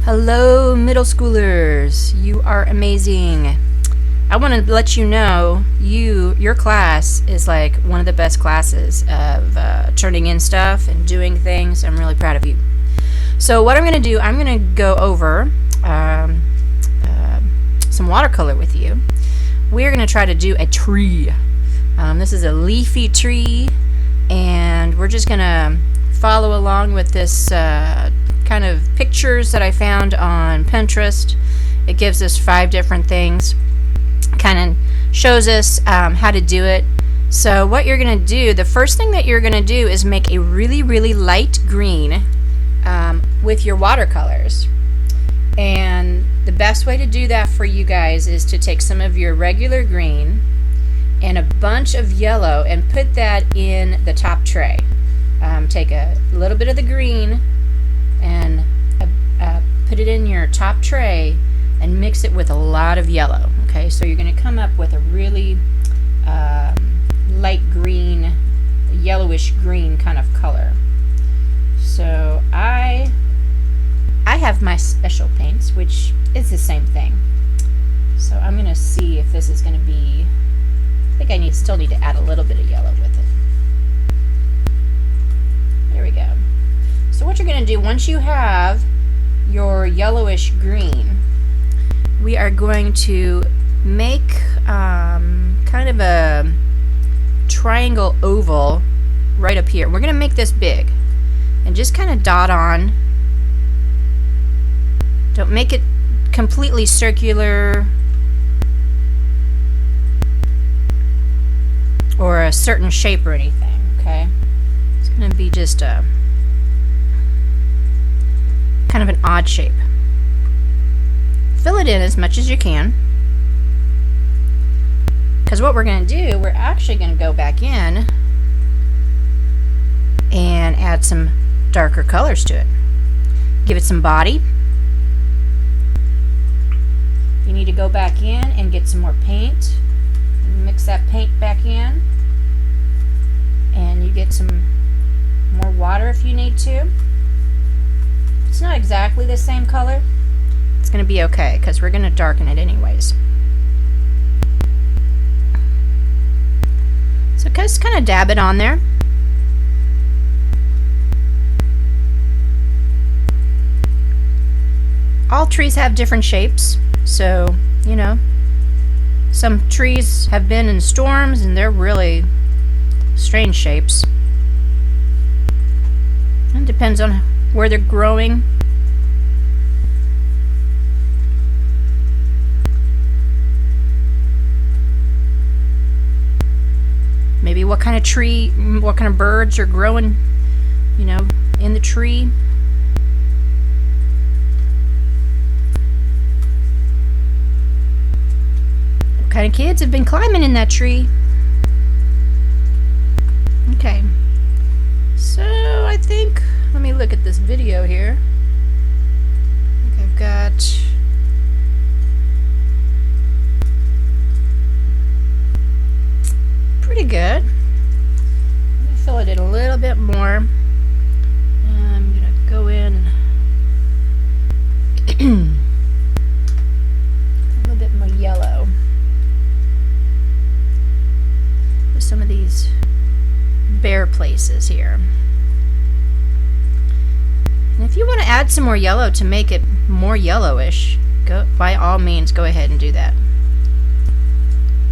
Hello, middle schoolers. You are amazing. I want to let you know your class is like one of the best classes of turning in stuff and doing things. I'm really proud of you. So what I'm going to do, I'm going to go over some watercolor with you. We're going to try to do a tree. This is a leafy tree, and we're just going to follow along with this kind of pictures that I found on Pinterest. It gives us 5 different things, kind of shows us how to do it. So what you're going to do, the first thing that you're going to do is make a really light green with your watercolors. And the best way to do that for you guys is to take some of your regular green and a bunch of yellow and put that in the top tray. Take a little bit of the green and put it in your top tray and mix it with a lot of yellow. Okay, so you're going to come up with a really light green, yellowish green kind of color. So I have my special paints, which is the same thing. So I'm going to see if this is going to be, I think I still need to add a little bit of yellow with it. There we go. So what you're going to do, once you have your yellowish green, we are going to make kind of a triangle oval right up here. We're going to make this big and just kind of dot on. Don't make it completely circular or a certain shape or anything, okay? It's going to be just a kind of an odd shape. Fill it in as much as you can, because what we're going to do, we're actually going to go back in and add some darker colors to it. Give it some body. You need to go back in and get some more paint. Mix that paint back in, and you get some more water if you need to. It's not exactly the same color. It's going to be okay because we're going to darken it anyways. So just kind of dab it on there. All trees have different shapes, so you know, some trees have been in storms and they're really strange shapes. It depends on where they're growing. Maybe what kind of tree, what kind of birds are growing, you know, in the tree. What kind of kids have been climbing in that tree? Okay. So I think, let me look at this video here. I think I've got pretty good. Let me fill it in a little bit more. I'm going to go in a little bit more yellow with some of these bare places here. And if you want to add some more yellow to make it more yellowish, by all means go ahead and do that.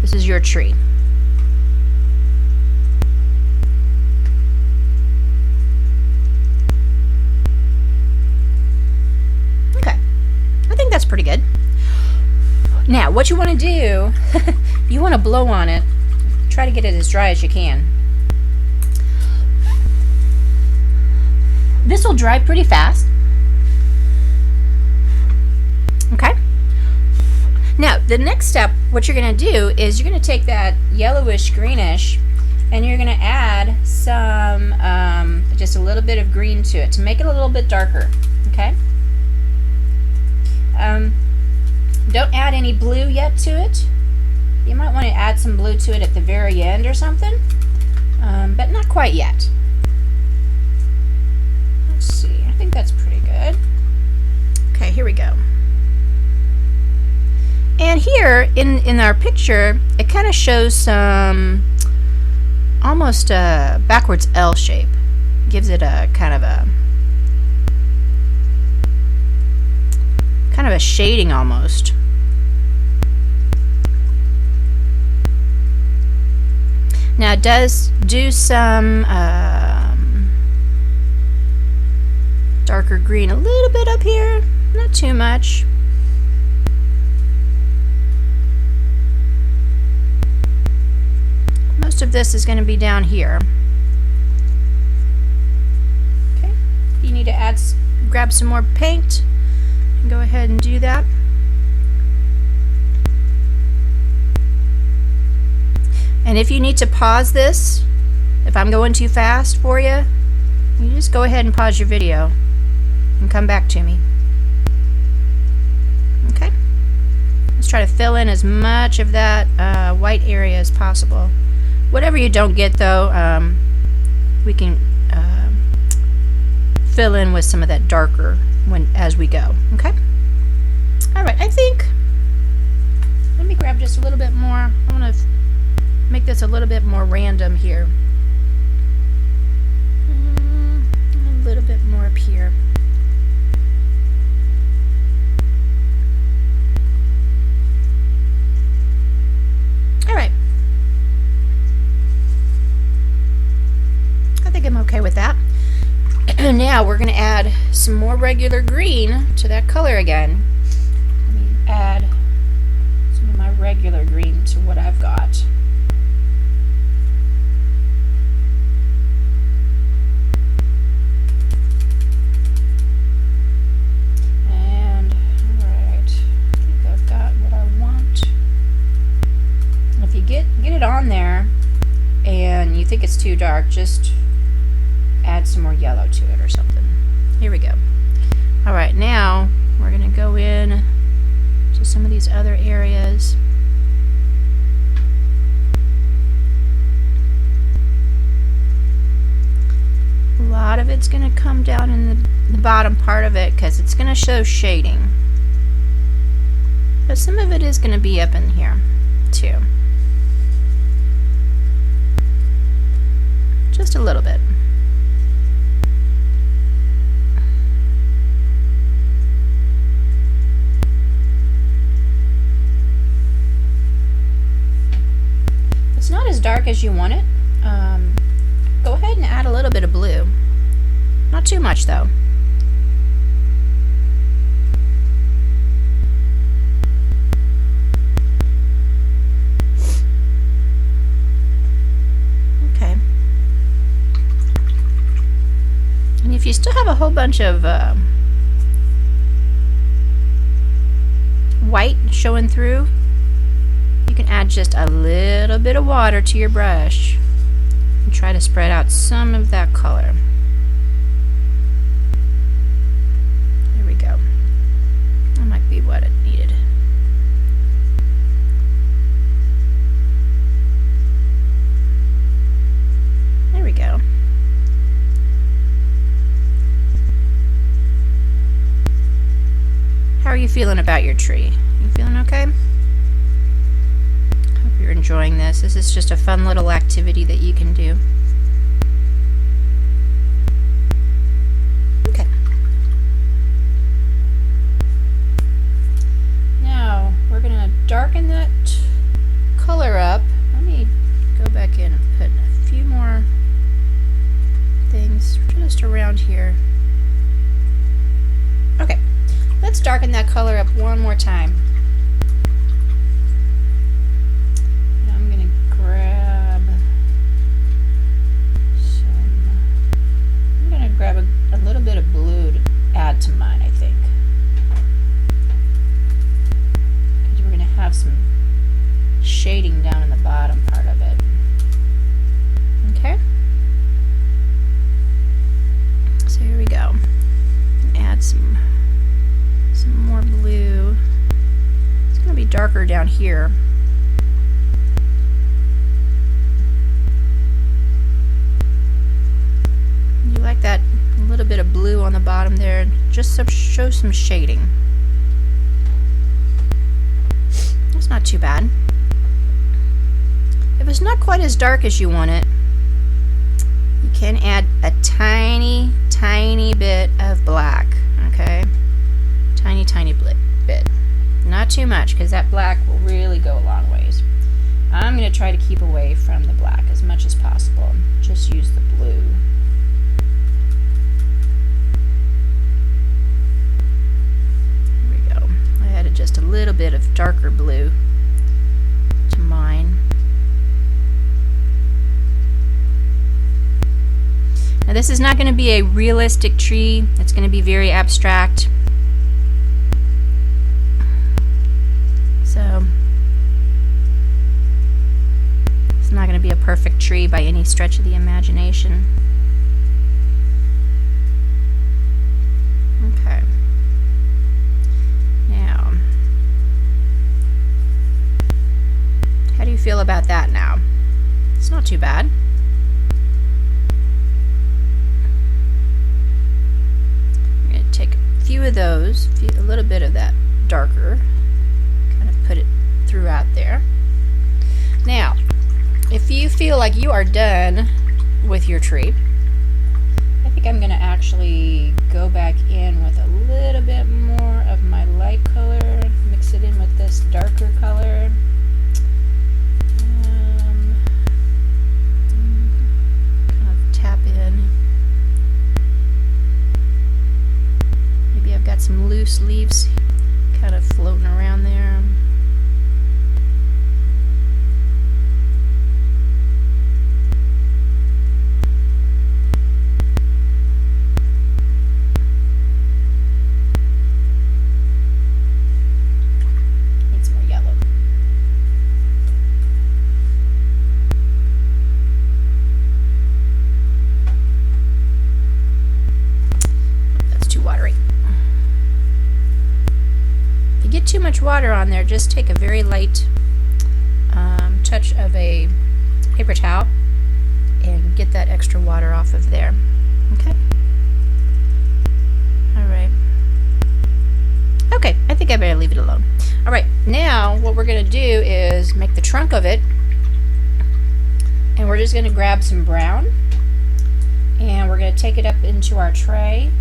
This is your tree. Okay, I think that's pretty good. Now what you want to do, you want to blow on it. Try to get it as dry as you can. This will dry pretty fast. Okay. Now, the next step, what you're going to do is you're going to take that yellowish greenish and you're going to add some, just a little bit of green to it to make it a little bit darker. Okay. Don't add any blue yet to it. You might want to add some blue to it at the very end or something, but not quite yet. Let's see, I think that's pretty good. Okay. Okay, here we go. And here in our picture, it kind of shows some almost a backwards L shape. Gives it a kind of a shading almost. Now it does do some darker green a little bit up here, not too much. Most of this is going to be down here. Okay, if you need to grab some more paint, go ahead and do that. And if you need to pause this, if I'm going too fast for you, you just go ahead and pause your video and come back to me. Okay, let's try to fill in as much of that white area as possible. Whatever you don't get though, we can fill in with some of that darker as we go. Okay. All right. I think. Let me grab just a little bit more. I want to make this a little bit more random here. A little bit more up here. All right. I think I'm okay with that. Now we're going to add some more regular green to that color again. Let me add some of my regular green to what I've got. And alright, I think I've got what I want. And if you get it on there and you think it's too dark, just add some more yellow to it or something. Here we go. Alright, now we're going to go in to some of these other areas. A lot of it's going to come down in the bottom part of it because it's going to show shading. But some of it is going to be up in here too. Just a little bit. It's not as dark as you want it. Go ahead and add a little bit of blue. Not too much though. Okay. And if you still have a whole bunch of white showing through, you can add just a little bit of water to your brush and try to spread out some of that color. There we go. That might be what it needed. There we go. How are you feeling about your tree? You feeling okay? You're enjoying this. This is just a fun little activity that you can do. Okay. Now we're going to darken that color up. Let me go back in and put a few more things just around here. Okay. Let's darken that color up one more time. Grab a little bit of blue to add to mine, I think. Because we're going to have some shading down in the bottom part of it. Okay? So here we go. Add some more blue. It's going to be darker down here. You like that little bit of blue on the bottom there, just to show some shading. That's not too bad. If it's not quite as dark as you want it, you can add a tiny bit of black, okay? Tiny bit. Not too much, because that black will really go a long ways. I'm going to try to keep away from the black as much as possible. Just use the blue. There we go. I added just a little bit of darker blue to mine. Now this is not going to be a realistic tree. It's going to be very abstract. So it's not going to be a perfect tree by any stretch of the imagination. Okay. Now, how do you feel about that now? It's not too bad. I'm going to take a few of those, a little bit of that darker, kind of put it throughout there. Now, if you feel like you are done with your tree, I think I'm going to actually go back in with a little bit more of my light color, mix it in with this darker color. Kind of tap in. Maybe I've got some loose leaves kind of floating around there. Too much water on there, just take a very light touch of a paper towel and get that extra water off of there. Okay. Alright. Okay, I think I better leave it alone. Alright, now what we're going to do is make the trunk of it, and we're just going to grab some brown and we're going to take it up into our tray.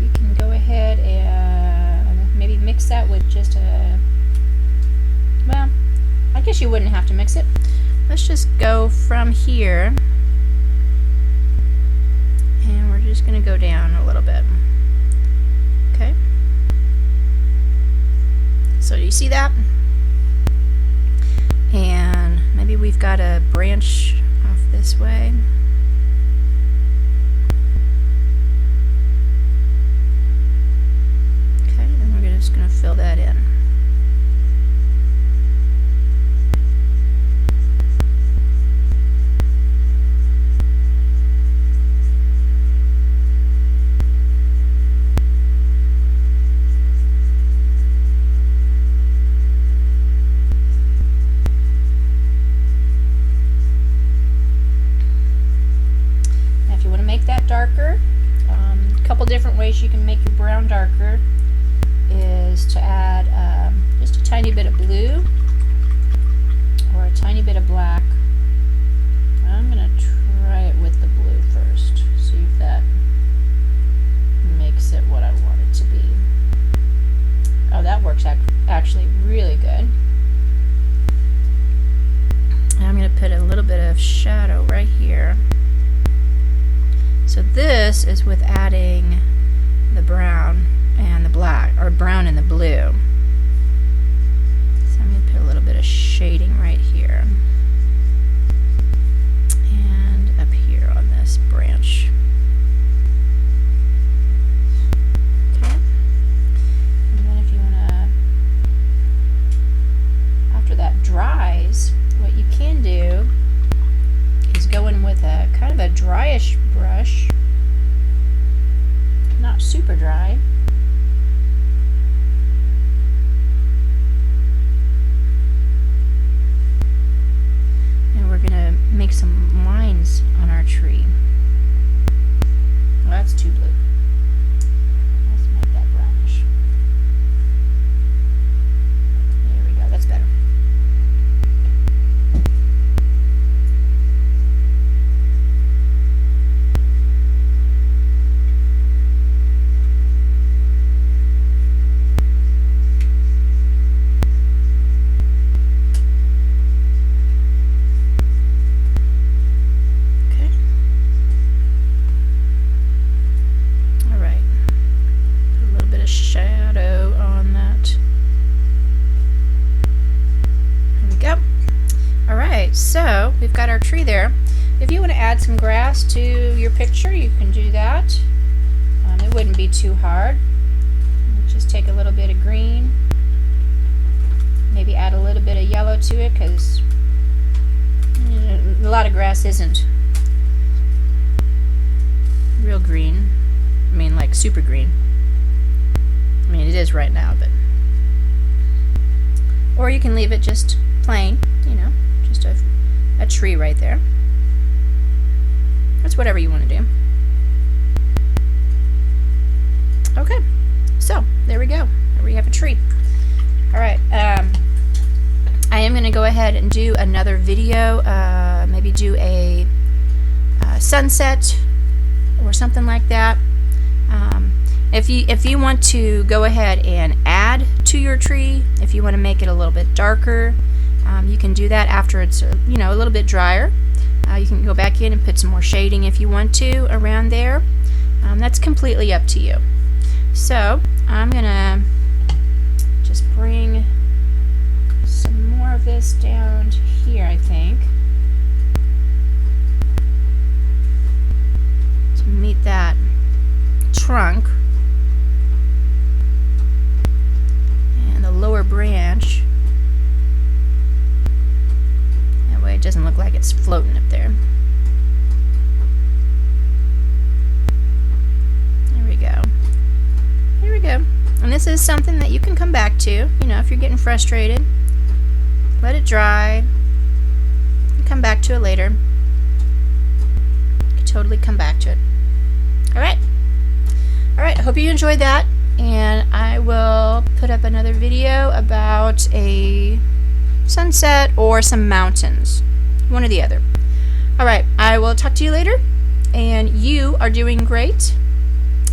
You can go ahead and maybe mix that with just well, I guess you wouldn't have to mix it. Let's just go from here, and we're just going to go down a little bit. Okay, so do you see that? And maybe we've got a branch off this way. Just going to fill that in. Now if you want to make that darker, a couple different ways you can make your brown darker is to add just a tiny bit of blue or a tiny bit of black. I'm going to try it with the blue first, see if that makes it what I want it to be. Oh, that works actually really good. And I'm going to put a little bit of shadow right here. So this is with adding the brown and the black, or brown and the blue. So I'm going to put a little bit of shading right here and up here on this branch. Okay. And then if you want to, after that dries, what you can do is go in with a kind of a dryish brush, not super dry. on our tree. Well, that's too blue. Let's make that brownish. There we go, that's better. Shadow on that. There we go. Alright, so we've got our tree there. If you want to add some grass to your picture, you can do that. It wouldn't be too hard. Just take a little bit of green, maybe add a little bit of yellow to it, because a lot of grass isn't real green. I mean, like super green. I mean, it is right now, but... Or you can leave it just plain, you know, just a tree right there. That's whatever you want to do. Okay, so there we go. There we have a tree. Alright, I am going to go ahead and do another video, maybe do a sunset or something like that. If you want to go ahead and add to your tree, if you want to make it a little bit darker, you can do that after it's a little bit drier. You can go back in and put some more shading if you want to around there. That's completely up to you. So I'm gonna just bring some more of this down here, I think, to meet that trunk. Lower branch. That way it doesn't look like it's floating up there. There we go. There we go. And this is something that you can come back to, if you're getting frustrated. Let it dry. You come back to it later. You can totally come back to it. Alright. Alright, I hope you enjoyed that. And I will put up another video about a sunset or some mountains. One or the other. Alright, I will talk to you later. And you are doing great.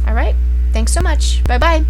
Alright, thanks so much. Bye-bye.